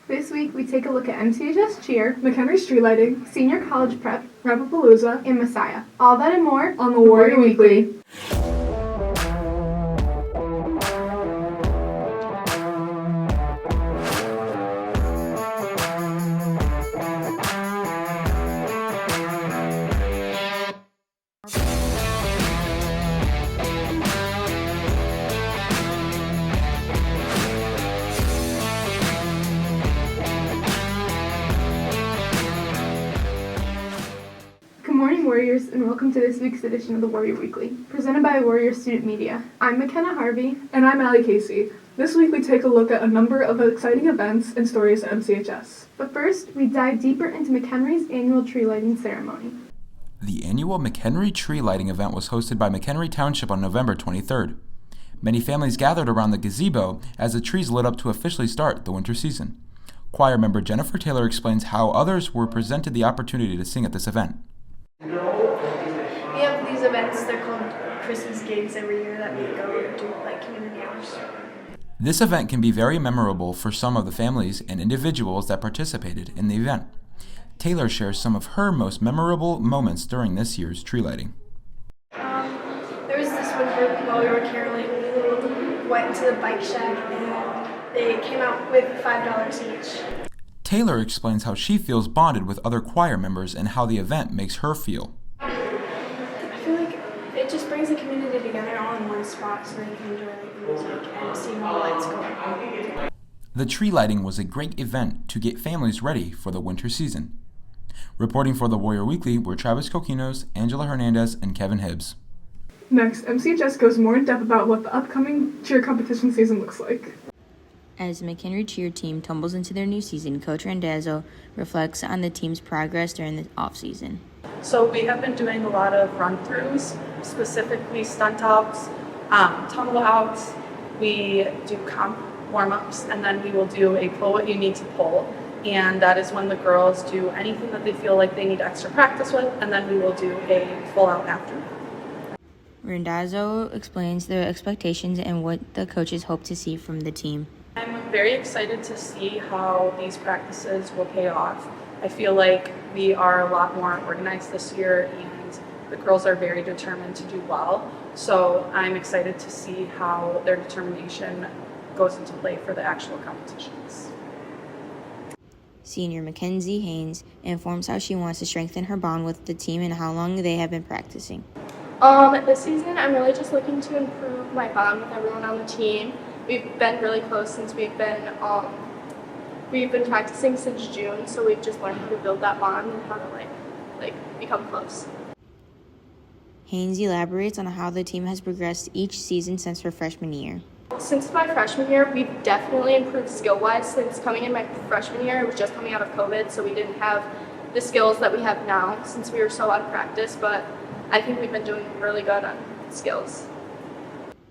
This week, we take a look at MCHS Cheer, McHenry Street Lighting, Senior College Prep, Rapapalooza, and Messiah. All that and more on the Warrior Weekly. Good morning, Warriors, and welcome to this week's edition of the Warrior Weekly, presented by Warrior Student Media. I'm McKenna Harvey. And I'm Allie Casey. This week we take a look at a number of exciting events and stories at MCHS. But first, we dive deeper into McHenry's annual tree lighting ceremony. The annual McHenry tree lighting event was hosted by McHenry Township on November 23rd. Many families gathered around the gazebo as the trees lit up to officially start the winter season. Choir member Jennifer Taylor explains how others were presented the opportunity to sing at this event. We have these events, they're called Christmas gigs every year that we go and do like community hours. This event can be very memorable for some of the families and individuals that participated in the event. Taylor shares some of her most memorable moments during this year's tree lighting. There was this one group while we were caroling, we went into the bike shack and they came out with $5 each. Taylor explains how she feels bonded with other choir members and how the event makes her feel. I feel like it just brings the community together all in one spot so they can enjoy like, the music and see how the lights go on. The tree lighting was a great event to get families ready for the winter season. Reporting for the Warrior Weekly were Travis Coquinos, Angela Hernandez, and Kevin Hibbs. Next, MCHS goes more in depth about what the upcoming cheer competition season looks like. As the McHenry cheer team tumbles into their new season, Coach Randazzo reflects on the team's progress during the off-season. So we have been doing a lot of run-throughs, specifically stunt outs, tumble outs. We do comp warm-ups, and then we will do a pull what you need to pull. And that is when the girls do anything that they feel like they need extra practice with, and then we will do a full out after. Randazzo explains the expectations and what the coaches hope to see from the team. I'm very excited to see how these practices will pay off. I feel like we are a lot more organized this year and the girls are very determined to do well. So I'm excited to see how their determination goes into play for the actual competitions. Senior Mackenzie Haynes informs how she wants to strengthen her bond with the team and how long they have been practicing. This season I'm really just looking to improve my bond with everyone on the team. We've been really close since we've been practicing since June, so we've just learned how to build that bond and how to like become close. Haynes elaborates on how the team has progressed each season since her freshman year. Since my freshman year, we've definitely improved skill-wise. Since coming in my freshman year, it was just coming out of COVID, so we didn't have the skills that we have now since we were so out of practice, but I think we've been doing really good on skills.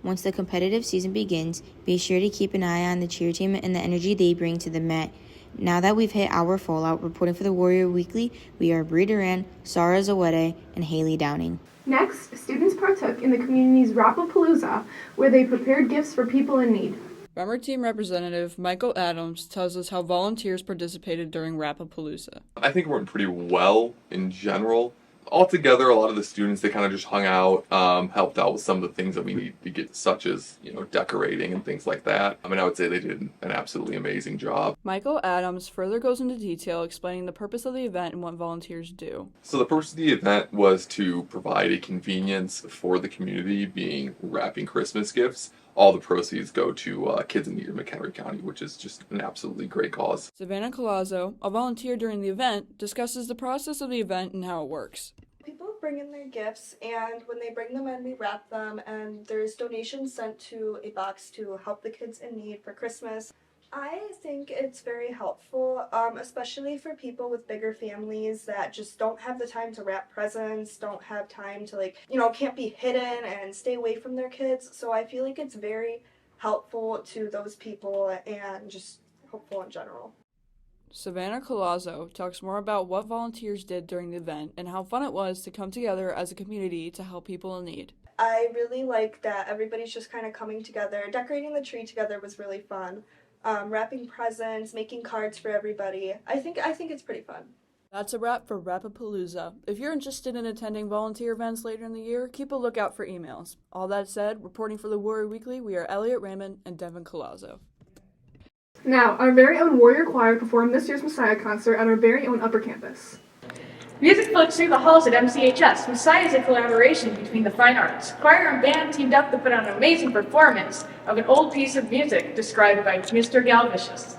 Once the competitive season begins, be sure to keep an eye on the cheer team and the energy they bring to the mat. Now that we've hit our fallout, reporting for the Warrior Weekly, we are Bree Duran, Sarah Zawede, and Haley Downing. Next, students partook in the community's Rapapalooza, where they prepared gifts for people in need. Bremer Team Representative Michael Adams tells us how volunteers participated during Rapapalooza. I think it went pretty well in general. Altogether, a lot of the students, they kind of just hung out, helped out with some of the things that we need to get, such as, decorating and things like that. I would say they did an absolutely amazing job. Michael Adams further goes into detail explaining the purpose of the event and what volunteers do. So the purpose of the event was to provide a convenience for the community, being wrapping Christmas gifts. All the proceeds go to kids in need in McHenry County, which is just an absolutely great cause. Savannah Colazzo, a volunteer during the event, discusses the process of the event and how it works. People bring in their gifts, and when they bring them in, we wrap them, and there's donations sent to a box to help the kids in need for Christmas. I think it's very helpful, especially for people with bigger families that just don't have the time to wrap presents, don't have time to can't be hidden and stay away from their kids. So I feel like it's very helpful to those people and just helpful in general. Savannah Colazzo talks more about what volunteers did during the event and how fun it was to come together as a community to help people in need. I really like that everybody's just kind of coming together. Decorating the tree together was really fun. wrapping presents, making cards for everybody. I think it's pretty fun. That's a wrap for Rappapalooza. If you're interested in attending volunteer events later in the year, keep a lookout for emails. All that said, reporting for the Warrior Weekly, we are Elliot Raymond and Devin Colazzo. Now, our very own Warrior Choir performed this year's Messiah concert at our very own upper campus. Music floats through the halls at MCHS. Messiah is a collaboration between the fine arts. Choir and band teamed up to put on an amazing performance of an old piece of music described by Mr. Galvicious.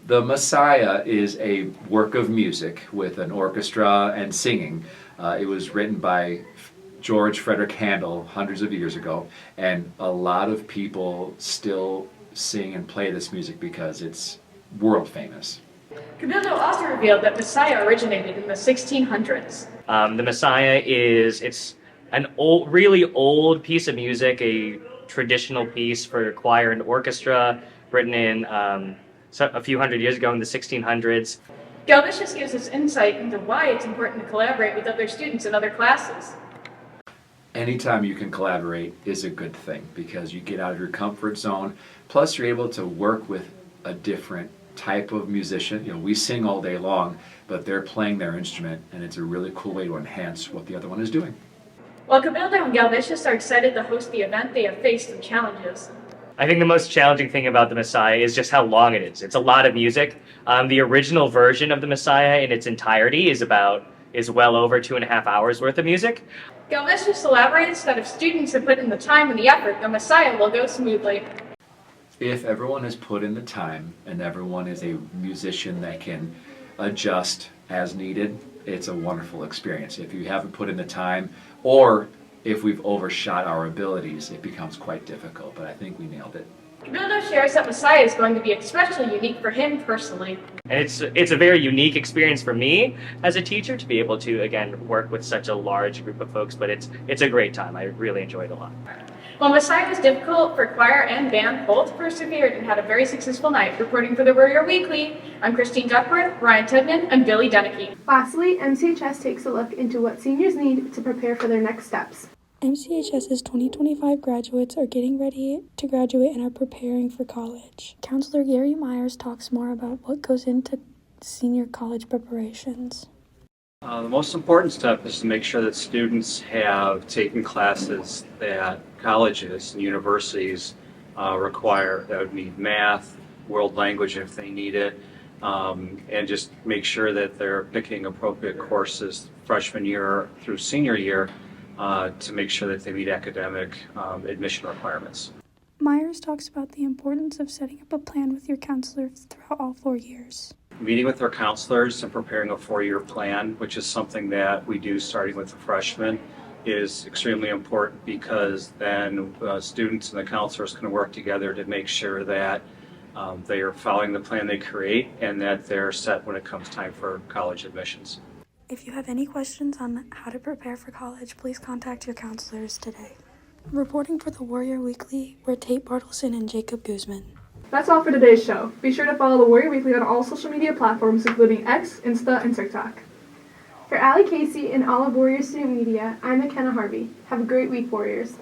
The Messiah is a work of music with an orchestra and singing. It was written by George Frederick Handel hundreds of years ago, and a lot of people still sing and play this music because it's world famous. Cabildo also revealed that Messiah originated in the 1600s. The Messiah it's an really old piece of music, a traditional piece for choir and orchestra, written in a few hundred years ago in the 1600s. Galvicious gives us insight into why it's important to collaborate with other students in other classes. Anytime you can collaborate is a good thing because you get out of your comfort zone. Plus, you're able to work with a different type of musician. You know, we sing all day long, but they're playing their instrument, and it's a really cool way to enhance what the other one is doing. While Cabildo and Galvicious are excited to host the event, they have faced some challenges. I think the most challenging thing about the Messiah is just how long it is. It's a lot of music. The original version of the Messiah in its entirety is well over 2.5 hours worth of music. Galvicious elaborates that if students have put in the time and the effort, the Messiah will go smoothly. If everyone has put in the time and everyone is a musician that can adjust as needed, it's a wonderful experience. If you haven't put in the time, or if we've overshot our abilities, it becomes quite difficult, but I think we nailed it. Cabildo shares that Messiah is going to be especially unique for him personally. And it's a very unique experience for me as a teacher to be able to, again, work with such a large group of folks, but it's a great time. I really enjoyed it a lot. While Messiah was difficult for choir and band, both persevered and had a very successful night. Reporting for the Warrior Weekly, I'm Christine Duckworth, Ryan Tedman, and Billy Deneke. Lastly, MCHS takes a look into what seniors need to prepare for their next steps. MCHS's 2025 graduates are getting ready to graduate and are preparing for college. Counselor Gary Myers talks more about what goes into senior college preparations. The most important step is to make sure that students have taken classes that colleges and universities require. That would mean math, world language if they need it, and just make sure that they're picking appropriate courses freshman year through senior year to make sure that they meet academic admission requirements. Myers talks about the importance of setting up a plan with your counselors throughout all 4 years. Meeting with our counselors and preparing a 4-year plan, which is something that we do starting with the freshmen, is extremely important because then students and the counselors can work together to make sure that they are following the plan they create and that they're set when it comes time for college admissions. If you have any questions on how to prepare for college, please contact your counselors today. Reporting for the Warrior Weekly, we're Tate Bartleson and Jacob Guzman. That's all for today's show. Be sure to follow the Warrior Weekly on all social media platforms, including X, Insta, and TikTok. For Allie Casey and all of Warrior Student Media, I'm McKenna Harvey. Have a great week, Warriors.